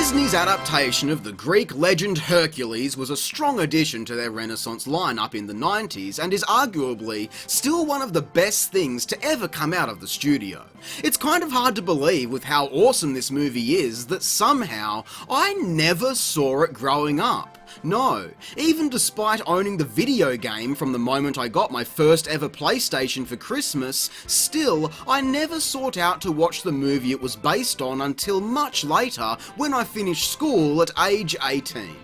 Disney's adaptation of the Greek legend Hercules was a strong addition to their Renaissance lineup in the 90s and is arguably still one of the best things to ever come out of the studio. It's kind of hard to believe with how awesome this movie is that somehow I never saw it growing up. No, even despite owning the video game from the moment I got my first ever PlayStation for Christmas, still, I never sought out to watch the movie it was based on until much later when I finished school at age 18.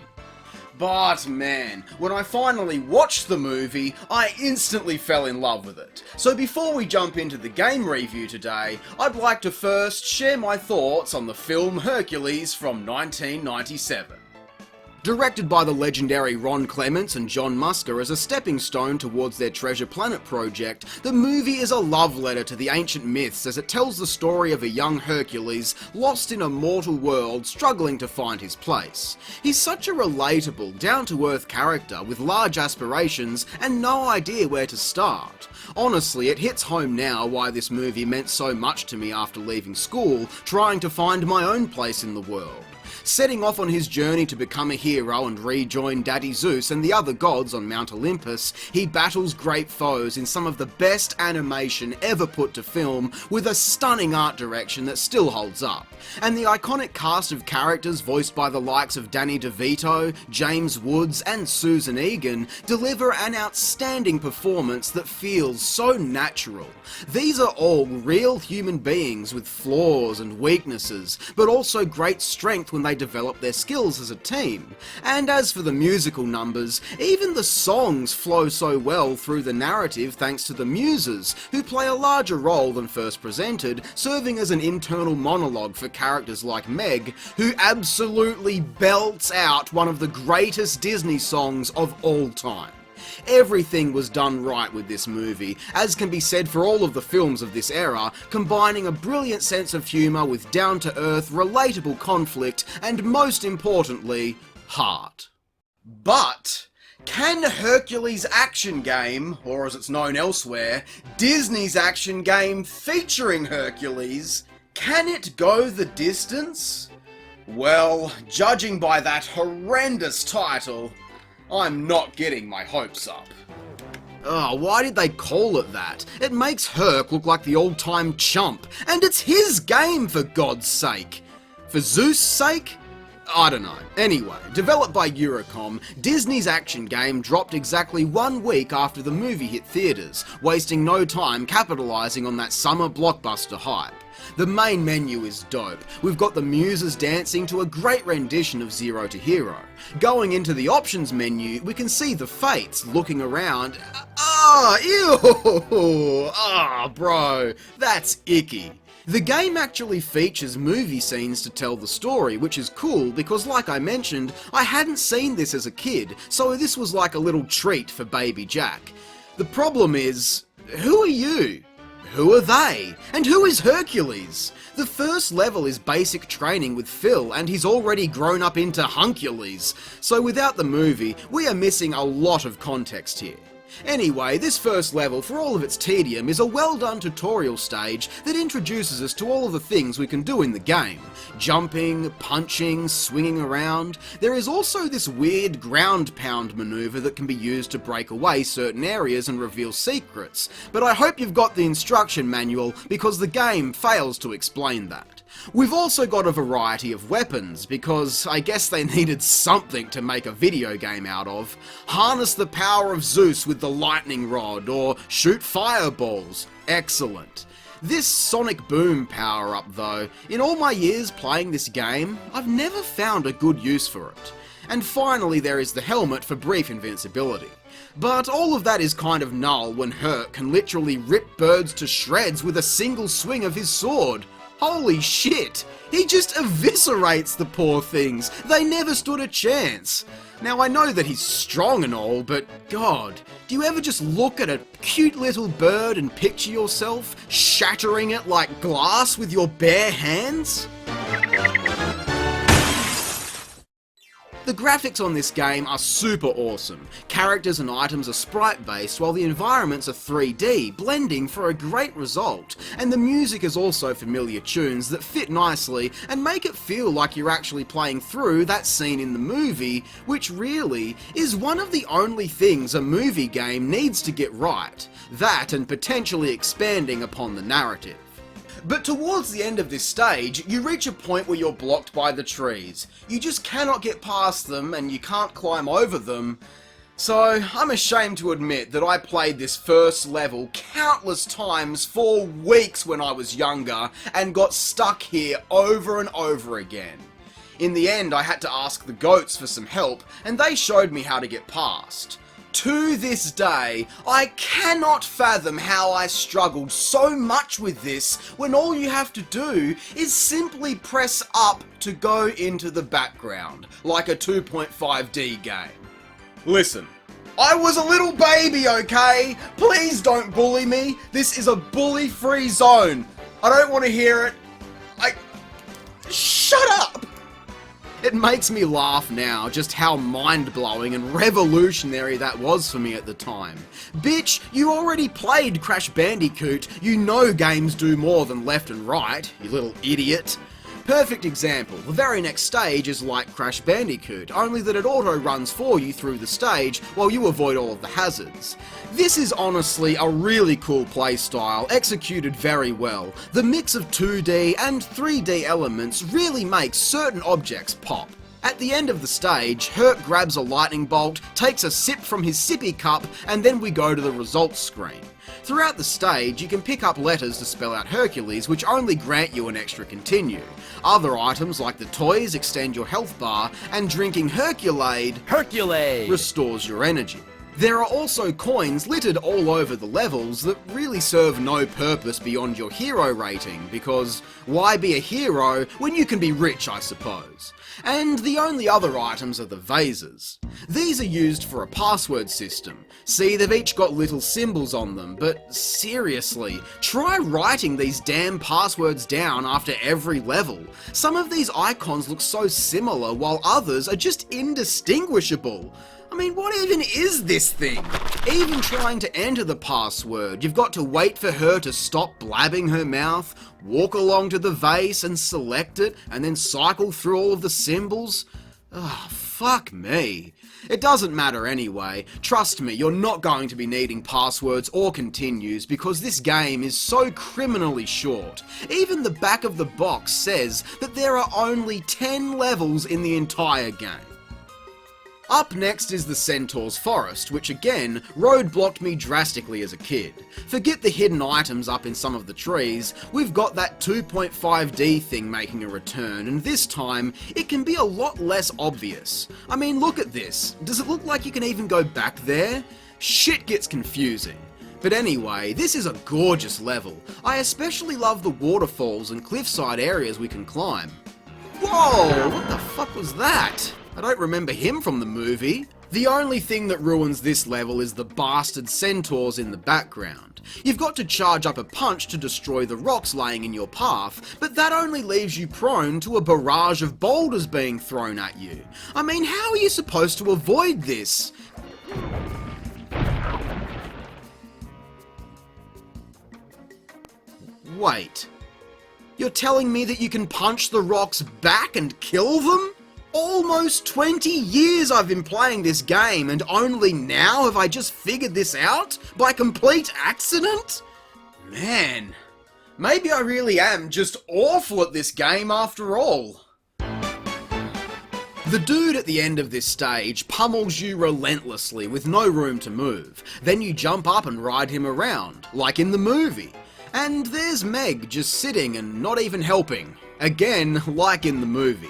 But man, when I finally watched the movie, I instantly fell in love with it. So before we jump into the game review today, I'd like to first share my thoughts on the film Hercules from 1997. Directed by the legendary Ron Clements and John Musker as a stepping stone towards their Treasure Planet project, the movie is a love letter to the ancient myths as it tells the story of a young Hercules lost in a mortal world struggling to find his place. He's such a relatable, down-to-earth character with large aspirations and no idea where to start. Honestly, it hits home now why this movie meant so much to me after leaving school, trying to find my own place in the world. Setting off on his journey to become a hero and rejoin Daddy Zeus and the other gods on Mount Olympus, he battles great foes in some of the best animation ever put to film with a stunning art direction that still holds up. And the iconic cast of characters voiced by the likes of Danny DeVito, James Woods and Susan Egan deliver an outstanding performance that feels so natural. These are all real human beings with flaws and weaknesses, but also great strength when they develop their skills as a team. And as for the musical numbers, even the songs flow so well through the narrative thanks to the muses, who play a larger role than first presented, serving as an internal monologue for characters like Meg, who absolutely belts out one of the greatest Disney songs of all time. Everything was done right with this movie, as can be said for all of the films of this era, combining a brilliant sense of humour with down-to-earth, relatable conflict, and most importantly, heart. But can Hercules' action game, or as it's known elsewhere, Disney's action game featuring Hercules, can it go the distance? Well, judging by that horrendous title, I'm not getting my hopes up. Oh, why did they call it that? It makes Herc look like the all-time chump, and it's his game for God's sake. For Zeus' sake? I don't know. Anyway, developed by Eurocom, Disney's action game dropped exactly 1 week after the movie hit theatres, wasting no time capitalising on that summer blockbuster hype. The main menu is dope. We've got the muses dancing to a great rendition of Zero to Hero. Going into the options menu, we can see the Fates looking around. Ew! Bro, that's icky. The game actually features movie scenes to tell the story, which is cool because, like I mentioned, I hadn't seen this as a kid, so this was like a little treat for baby Jack. The problem is, who are you? Who are they? And who is Hercules? The first level is basic training with Phil, and he's already grown up into Huncules, so without the movie, we are missing a lot of context here. Anyway, this first level, for all of its tedium, is a well-done tutorial stage that introduces us to all of the things we can do in the game. Jumping, punching, swinging around. There is also this weird ground pound maneuver that can be used to break away certain areas and reveal secrets, but I hope you've got the instruction manual because the game fails to explain that. We've also got a variety of weapons, because I guess they needed something to make a video game out of. Harness the power of Zeus with the lightning rod, or shoot fireballs. Excellent. This sonic boom power-up though, in all my years playing this game, I've never found a good use for it. And finally there is the helmet for brief invincibility. But all of that is kind of null when Herc can literally rip birds to shreds with a single swing of his sword. Holy shit! He just eviscerates the poor things. They never stood a chance. Now I know that he's strong and all, but God, do you ever just look at a cute little bird and picture yourself shattering it like glass with your bare hands? The graphics on this game are super awesome. Characters and items are sprite-based while the environments are 3D, blending for a great result. And the music is also familiar tunes that fit nicely and make it feel like you're actually playing through that scene in the movie, which really is one of the only things a movie game needs to get right. That and potentially expanding upon the narrative. But towards the end of this stage, you reach a point where you're blocked by the trees. You just cannot get past them and you can't climb over them. So I'm ashamed to admit that I played this first level countless times for weeks when I was younger and got stuck here over and over again. In the end, I had to ask the goats for some help and they showed me how to get past. To this day, I cannot fathom how I struggled so much with this when all you have to do is simply press up to go into the background, like a 2.5D game. Listen, I was a little baby, okay? Please don't bully me. This is a bully-free zone. I don't want to hear it. Shut up! It makes me laugh now just how mind-blowing and revolutionary that was for me at the time. Bitch, you already played Crash Bandicoot, you know games do more than left and right, you little idiot. Perfect example, the very next stage is like Crash Bandicoot, only that it auto-runs for you through the stage while you avoid all of the hazards. This is honestly a really cool playstyle, executed very well. The mix of 2D and 3D elements really makes certain objects pop. At the end of the stage, Herc grabs a lightning bolt, takes a sip from his sippy cup, and then we go to the results screen. Throughout the stage, you can pick up letters to spell out Hercules, which only grant you an extra continue. Other items like the toys extend your health bar, and drinking Herculade restores your energy. There are also coins littered all over the levels that really serve no purpose beyond your hero rating, because why be a hero when you can be rich, I suppose? And the only other items are the vases. These are used for a password system. See, they've each got little symbols on them, but seriously, try writing these damn passwords down after every level. Some of these icons look so similar while others are just indistinguishable. I mean, what even is this thing? Even trying to enter the password, you've got to wait for her to stop blabbing her mouth, walk along to the vase and select it, and then cycle through all of the symbols. Oh, fuck me. It doesn't matter anyway. Trust me, you're not going to be needing passwords or continues because this game is so criminally short. Even the back of the box says that there are only 10 levels in the entire game. Up next is the Centaur's Forest, which again, roadblocked me drastically as a kid. Forget the hidden items up in some of the trees, we've got that 2.5D thing making a return, and this time, it can be a lot less obvious. I mean, look at this. Does it look like you can even go back there? Shit gets confusing. But anyway, this is a gorgeous level. I especially love the waterfalls and cliffside areas we can climb. Whoa, what the fuck was that? I don't remember him from the movie. The only thing that ruins this level is the bastard centaurs in the background. You've got to charge up a punch to destroy the rocks laying in your path, but that only leaves you prone to a barrage of boulders being thrown at you. I mean, how are you supposed to avoid this? Wait. You're telling me that you can punch the rocks back and kill them? Almost 20 years I've been playing this game and only now have I just figured this out? By complete accident? Man, maybe I really am just awful at this game after all. The dude at the end of this stage pummels you relentlessly with no room to move. Then you jump up and ride him around, like in the movie. And there's Meg just sitting and not even helping. Again, like in the movie.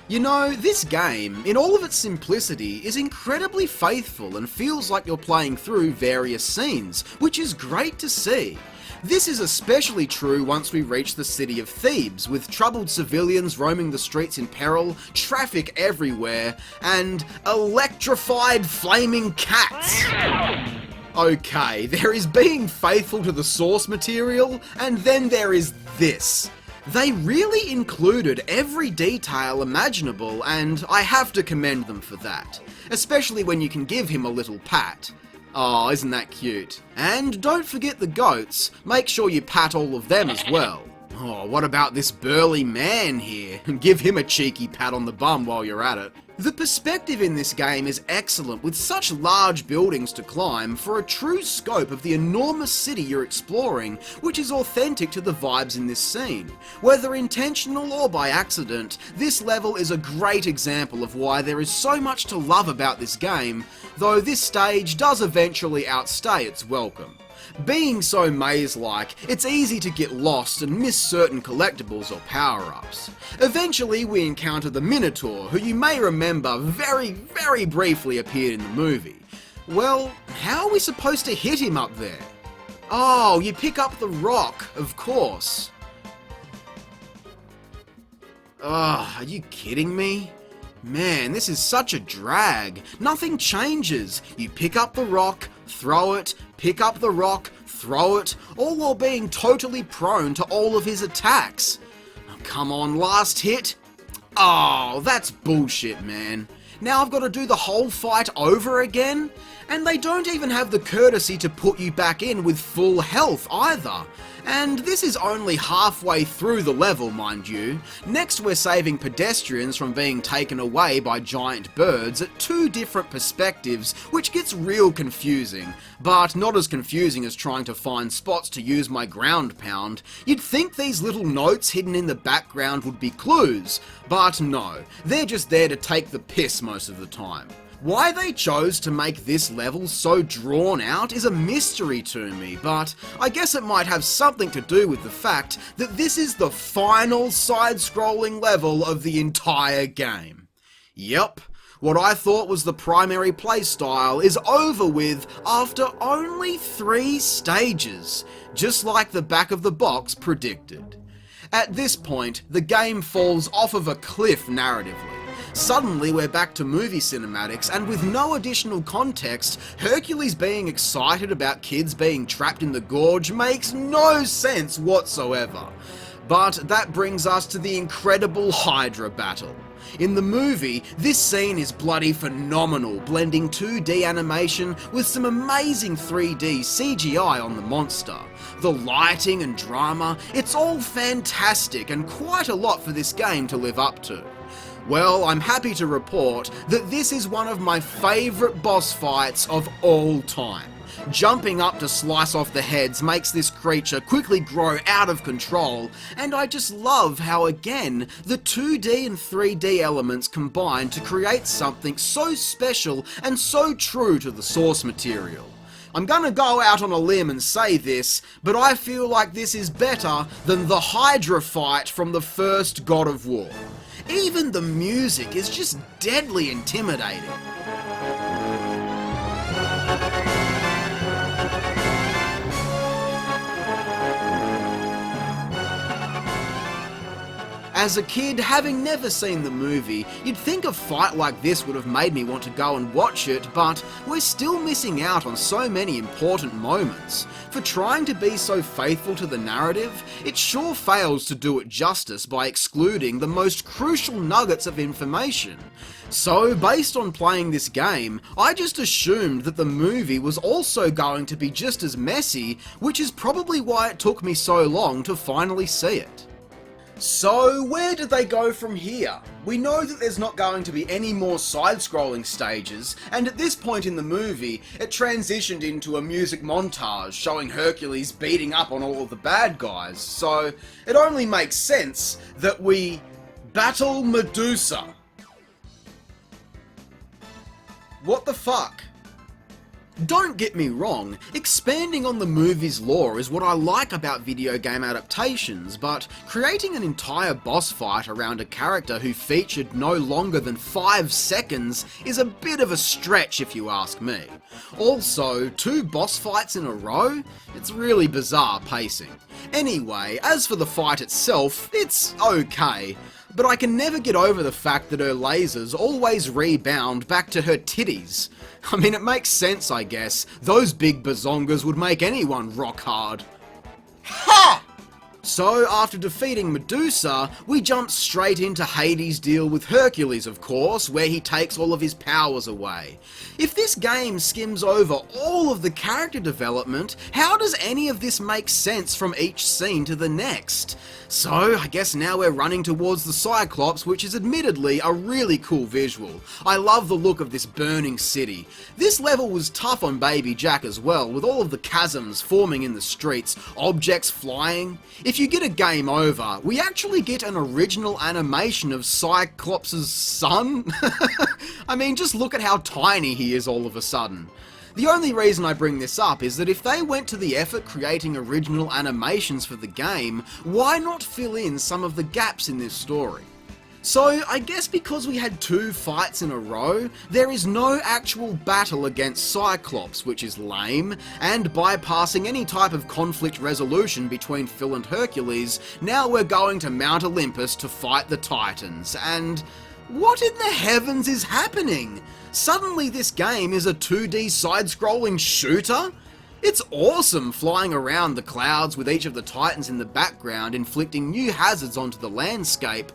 You know, this game, in all of its simplicity, is incredibly faithful and feels like you're playing through various scenes, which is great to see. This is especially true once we reach the city of Thebes, with troubled civilians roaming the streets in peril, traffic everywhere, and electrified flaming cats. Okay, there is being faithful to the source material, and then there is this. They really included every detail imaginable, and I have to commend them for that. Especially when you can give him a little pat. Oh, isn't that cute? And don't forget the goats, make sure you pat all of them as well. Oh, what about this burly man here? Give him a cheeky pat on the bum while you're at it. The perspective in this game is excellent, with such large buildings to climb for a true scope of the enormous city you're exploring, which is authentic to the vibes in this scene. Whether intentional or by accident, this level is a great example of why there is so much to love about this game, though this stage does eventually outstay its welcome. Being so maze-like, it's easy to get lost and miss certain collectibles or power-ups. Eventually we encounter the Minotaur, who you may remember very briefly appeared in the movie. Well, how are we supposed to hit him up there? Oh, you pick up the rock, of course. Ugh, are you kidding me? Man, this is such a drag. Nothing changes. You pick up the rock, throw it, pick up the rock, throw it, all while being totally prone to all of his attacks. Oh, come on, last hit. Oh, that's bullshit, man. Now I've got to do the whole fight over again? And they don't even have the courtesy to put you back in with full health either. And this is only halfway through the level, mind you. Next we're saving pedestrians from being taken away by giant birds at two different perspectives, which gets real confusing. But not as confusing as trying to find spots to use my ground pound. You'd think these little notes hidden in the background would be clues, but no, they're just there to take the piss most of the time. Why they chose to make this level so drawn out is a mystery to me, but I guess it might have something to do with the fact that this is the final side-scrolling level of the entire game. Yep, what I thought was the primary playstyle is over with after only 3 stages, just like the back of the box predicted. At this point, the game falls off of a cliff narratively. Suddenly we're back to movie cinematics, and with no additional context, Hercules being excited about kids being trapped in the gorge makes no sense whatsoever. But that brings us to the incredible Hydra battle. In the movie, this scene is bloody phenomenal, blending 2D animation with some amazing 3D CGI on the monster. The lighting and drama, it's all fantastic and quite a lot for this game to live up to. Well, I'm happy to report that this is one of my favourite boss fights of all time. Jumping up to slice off the heads makes this creature quickly grow out of control, and I just love how, again, the 2D and 3D elements combine to create something so special and so true to the source material. I'm gonna go out on a limb and say this, but I feel like this is better than the Hydra fight from the first God of War. Even the music is just deadly intimidating. As a kid, having never seen the movie, you'd think a fight like this would have made me want to go and watch it, but we're still missing out on so many important moments. For trying to be so faithful to the narrative, it sure fails to do it justice by excluding the most crucial nuggets of information. So, based on playing this game, I just assumed that the movie was also going to be just as messy, which is probably why it took me so long to finally see it. So, where did they go from here? We know that there's not going to be any more side-scrolling stages, and at this point in the movie, it transitioned into a music montage showing Hercules beating up on all of the bad guys, so it only makes sense that we battle Medusa. What the fuck? Don't get me wrong, expanding on the movie's lore is what I like about video game adaptations, but creating an entire boss fight around a character who featured no longer than 5 seconds is a bit of a stretch if you ask me. Also, 2 boss fights in a row? It's really bizarre pacing. Anyway, as for the fight itself, it's okay. But I can never get over the fact that her lasers always rebound back to her titties. I mean, it makes sense, I guess. Those big bazongas would make anyone rock hard. Ha! So after defeating Medusa, we jump straight into Hades' deal with Hercules, of course, where he takes all of his powers away. If this game skims over all of the character development, how does any of this make sense from each scene to the next? So I guess now we're running towards the Cyclops, which is admittedly a really cool visual. I love the look of this burning city. This level was tough on Baby Jack as well, with all of the chasms forming in the streets, objects flying. If you get a game over, we actually get an original animation of Cyclops' son. I mean, just look at how tiny he is all of a sudden. The only reason I bring this up is that if they went to the effort creating original animations for the game, why not fill in some of the gaps in this story? So I guess because we had 2 fights in a row, there is no actual battle against Cyclops, which is lame, and bypassing any type of conflict resolution between Phil and Hercules, now we're going to Mount Olympus to fight the Titans, and what in the heavens is happening? Suddenly this game is a 2D side-scrolling shooter? It's awesome flying around the clouds with each of the Titans in the background inflicting new hazards onto the landscape,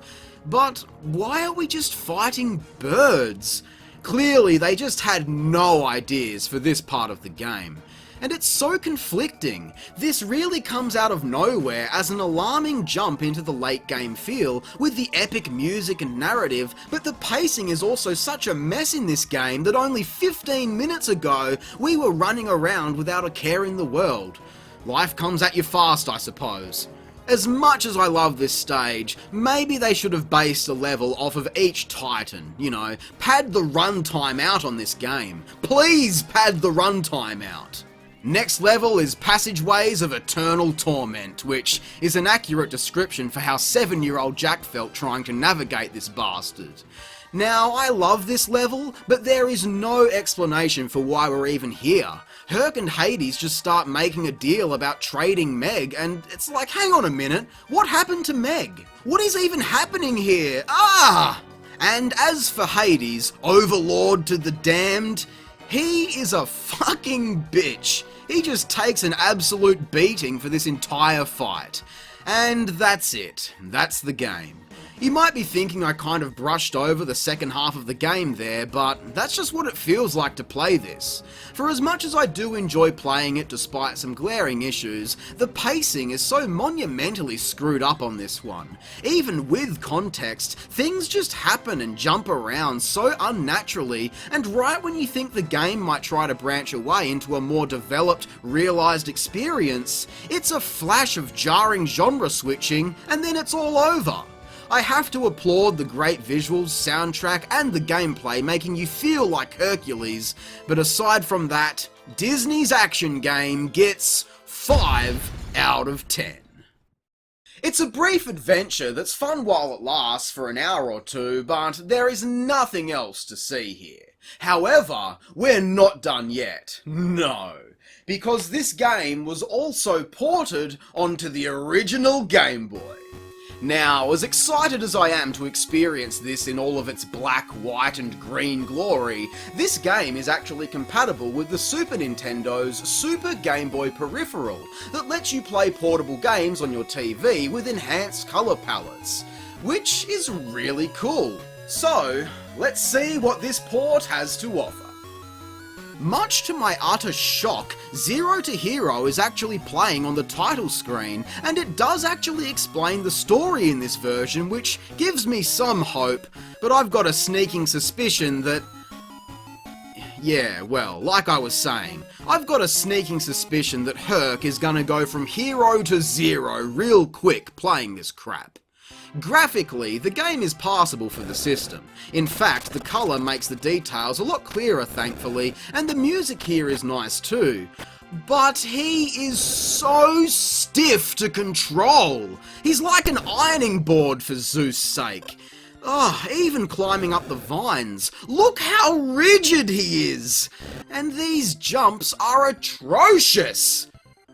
but why are we just fighting birds? Clearly they just had no ideas for this part of the game. And it's so conflicting. This really comes out of nowhere as an alarming jump into the late game feel with the epic music and narrative, but the pacing is also such a mess in this game that only 15 minutes ago we were running around without a care in the world. Life comes at you fast, I suppose. As much as I love this stage, maybe they should have based a level off of each Titan, you know, pad the runtime out on this game. Please pad the runtime out. Next level is Passageways of Eternal Torment, which is an accurate description for how 7-year-old Jack felt trying to navigate this bastard. Now, I love this level, but there is no explanation for why we're even here. Herc and Hades just start making a deal about trading Meg, and it's like, hang on a minute, what happened to Meg? What is even happening here? Ah! And as for Hades, Overlord to the Damned, he is a fucking bitch. He just takes an absolute beating for this entire fight. And that's it. That's the game. You might be thinking I kind of brushed over the second half of the game there, but that's just what it feels like to play this. For as much as I do enjoy playing it despite some glaring issues, the pacing is so monumentally screwed up on this one. Even with context, things just happen and jump around so unnaturally, and right when you think the game might try to branch away into a more developed, realised experience, it's a flash of jarring genre switching, and then it's all over. I have to applaud the great visuals, soundtrack, and the gameplay making you feel like Hercules, but aside from that, Disney's action game gets 5 out of 10. It's a brief adventure that's fun while it lasts for an hour or two, but there is nothing else to see here. However, we're not done yet. No. Because this game was also ported onto the original Game Boy. Now, as excited as I am to experience this in all of its black, white and green glory, this game is actually compatible with the Super Nintendo's Super Game Boy peripheral that lets you play portable games on your TV with enhanced colour palettes, which is really cool. So, let's see what this port has to offer. Much to my utter shock, Zero to Hero is actually playing on the title screen, and it does actually explain the story in this version, which gives me some hope, but I've got a sneaking suspicion that... Yeah, well, like I was saying, I've got a sneaking suspicion that Herc is gonna go from hero to zero real quick playing this crap. Graphically, the game is passable for the system. In fact, the colour makes the details a lot clearer thankfully, and the music here is nice too. But he is so stiff to control! He's like an ironing board for Zeus' sake. Oh, even climbing up the vines. Look how rigid he is! And these jumps are atrocious!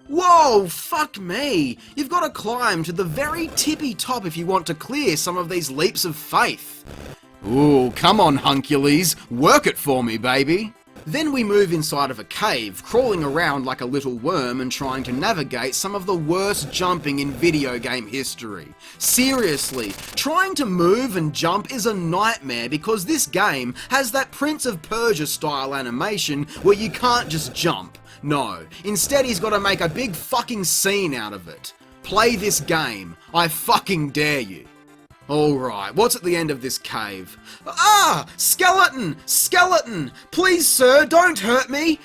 Whoa, fuck me! You've got to climb to the very tippy top if you want to clear some of these leaps of faith. Ooh, come on, Huncules, work it for me, baby. Then we move inside of a cave, crawling around like a little worm and trying to navigate some of the worst jumping in video game history. Seriously, trying to move and jump is a nightmare because this game has that Prince of Persia style animation where you can't just jump. No, instead he's got to make a big fucking scene out of it. Play this game, I fucking dare you. Alright, what's at the end of this cave? Ah! Skeleton! Skeleton! Please, sir, don't hurt me!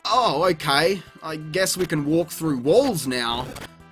Oh, okay. I guess we can walk through walls now.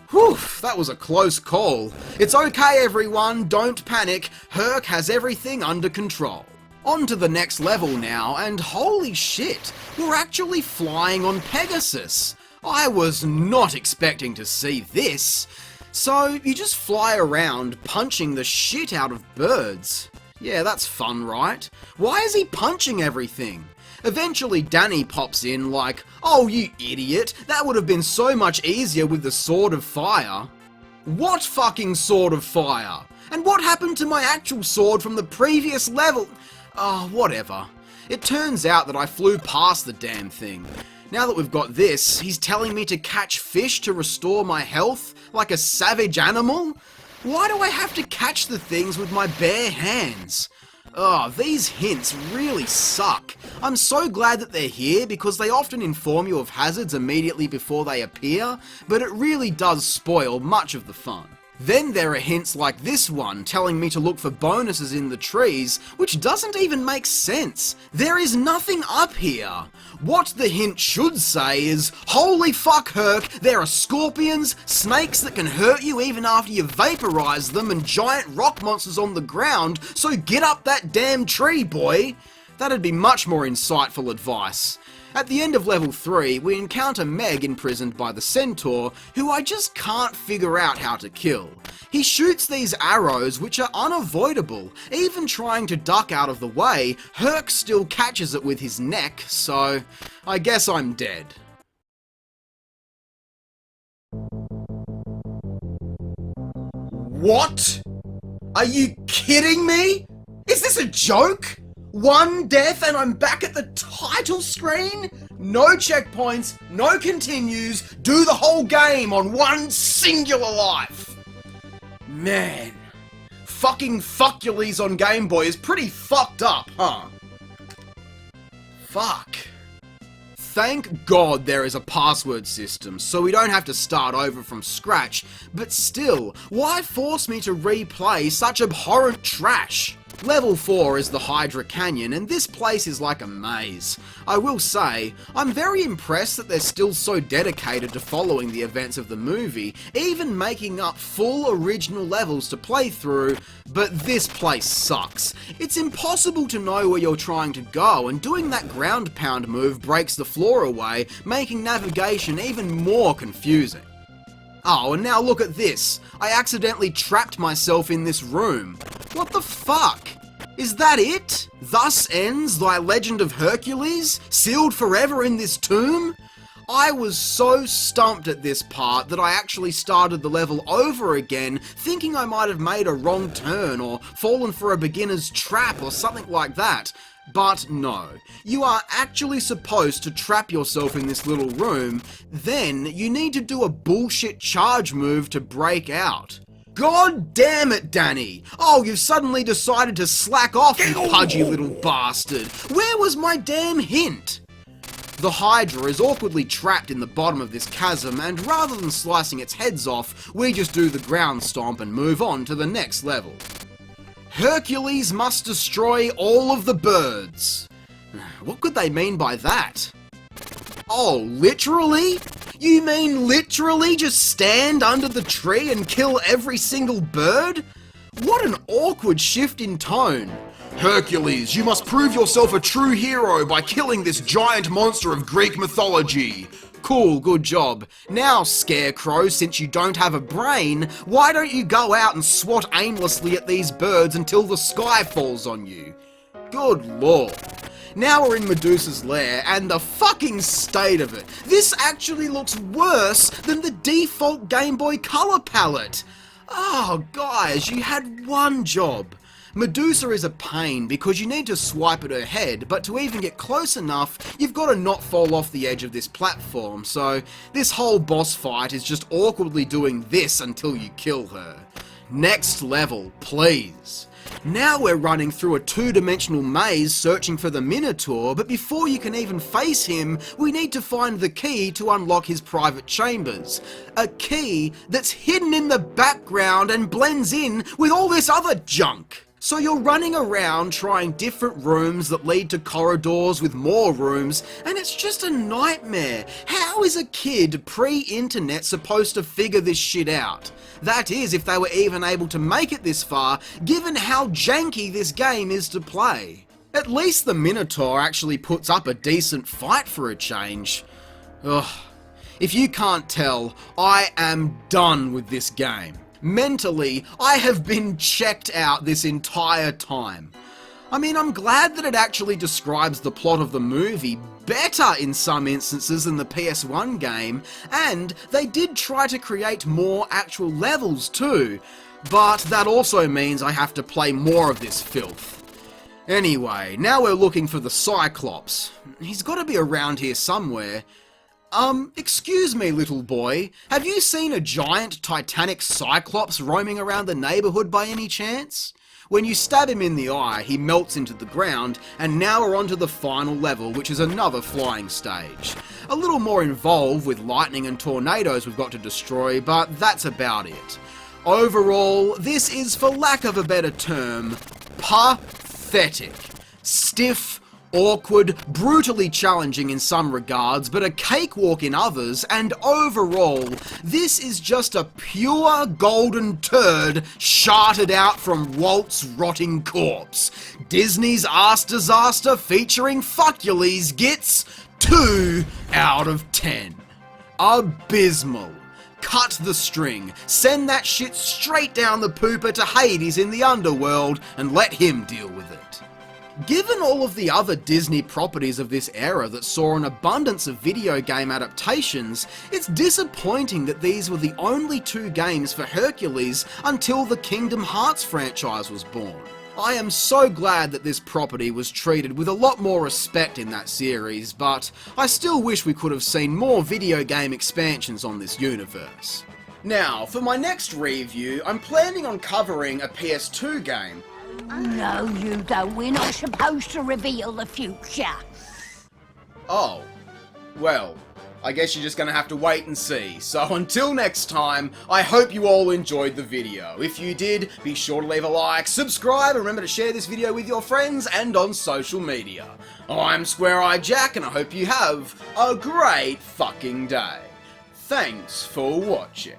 Whew, that was a close call. It's okay, everyone, don't panic. Herc has everything under control. On to the next level now, and holy shit, we're actually flying on Pegasus. I was not expecting to see this. So, you just fly around punching the shit out of birds. Yeah, that's fun, right? Why is he punching everything? Eventually Danny pops in like, oh you idiot, that would have been so much easier with the Sword of Fire. What fucking Sword of Fire? And what happened to my actual sword from the previous level? Oh, whatever. It turns out that I flew past the damn thing. Now that we've got this, he's telling me to catch fish to restore my health, like a savage animal? Why do I have to catch the things with my bare hands? Oh, these hints really suck. I'm so glad that they're here because they often inform you of hazards immediately before they appear, but it really does spoil much of the fun. Then there are hints like this one telling me to look for bonuses in the trees, which doesn't even make sense. There is nothing up here. What the hint should say is, holy fuck Herc, there are scorpions, snakes that can hurt you even after you vaporize them, and giant rock monsters on the ground, so get up that damn tree, boy. That'd be much more insightful advice. At the end of level 3, we encounter Meg imprisoned by the Centaur, who I just can't figure out how to kill. He shoots these arrows which are unavoidable. Even trying to duck out of the way, Herc still catches it with his neck, so I guess I'm dead. What? Are you kidding me? Is this a joke? One death and I'm back at the title screen? No checkpoints, no continues, do the whole game on one singular life. Man, fucking Hercules on Game Boy is pretty fucked up, huh? Fuck. Thank God there is a password system, so we don't have to start over from scratch, but still, why force me to replay such abhorrent trash? Level 4 is the Hydra Canyon, and this place is like a maze. I will say, I'm very impressed that they're still so dedicated to following the events of the movie, even making up full original levels to play through, but this place sucks. It's impossible to know where you're trying to go, and doing that ground pound move breaks the floor away, making navigation even more confusing. Oh, and now look at this. I accidentally trapped myself in this room. What the fuck? Is that it? Thus ends thy legend of Hercules? Sealed forever in this tomb? I was so stumped at this part that I actually started the level over again, thinking I might have made a wrong turn or fallen for a beginner's trap or something like that. But no, you are actually supposed to trap yourself in this little room, then you need to do a bullshit charge move to break out. God damn it, Danny! Oh, you've suddenly decided to slack off, you pudgy little bastard! Where was my damn hint? The Hydra is awkwardly trapped in the bottom of this chasm, and rather than slicing its heads off, we just do the ground stomp and move on to the next level. Hercules must destroy all of the birds. What could they mean by that? Oh, literally? You mean literally just stand under the tree and kill every single bird? What an awkward shift in tone. Hercules, you must prove yourself a true hero by killing this giant monster of Greek mythology. Cool, good job. Now, Scarecrow, since you don't have a brain, why don't you go out and swat aimlessly at these birds until the sky falls on you? Good lord. Now we're in Medusa's lair, and the fucking state of it. This actually looks worse than the default Game Boy Color palette. Oh, guys, you had one job. Medusa is a pain because you need to swipe at her head, but to even get close enough, you've got to not fall off the edge of this platform, so this whole boss fight is just awkwardly doing this until you kill her. Next level, please. Now we're running through a two-dimensional maze searching for the Minotaur, but before you can even face him, we need to find the key to unlock his private chambers. A key that's hidden in the background and blends in with all this other junk. So you're running around trying different rooms that lead to corridors with more rooms, and it's just a nightmare. How is a kid pre-internet supposed to figure this shit out? That is, if they were even able to make it this far, given how janky this game is to play. At least the Minotaur actually puts up a decent fight for a change. Ugh. If you can't tell, I am done with this game. Mentally, I have been checked out this entire time. I mean, I'm glad that it actually describes the plot of the movie better in some instances than the PS1 game, and they did try to create more actual levels too, but that also means I have to play more of this filth. Anyway, now we're looking for the Cyclops. He's got to be around here somewhere. Excuse me, little boy, have you seen a giant titanic Cyclops roaming around the neighbourhood by any chance? When you stab him in the eye, he melts into the ground, and now we're on to the final level, which is another flying stage. A little more involved with lightning and tornadoes we've got to destroy, but that's about it. Overall, this is, for lack of a better term, pathetic. Stiff, awkward, brutally challenging in some regards, but a cakewalk in others, and overall, this is just a pure golden turd sharted out from Walt's rotting corpse. Disney's Ass Disaster featuring Hercules gets 2 out of 10. Abysmal. Cut the string, send that shit straight down the pooper to Hades in the underworld, and let him deal with it. Given all of the other Disney properties of this era that saw an abundance of video game adaptations, it's disappointing that these were the only 2 games for Hercules until the Kingdom Hearts franchise was born. I am so glad that this property was treated with a lot more respect in that series, but I still wish we could have seen more video game expansions on this universe. Now, for my next review, I'm planning on covering a PS2 game. No, you don't. We're not supposed to reveal the future. Oh. Well, I guess you're just gonna have to wait and see. So until next time, I hope you all enjoyed the video. If you did, be sure to leave a like, subscribe, and remember to share this video with your friends and on social media. I'm Square Eye Jack, and I hope you have a great fucking day. Thanks for watching.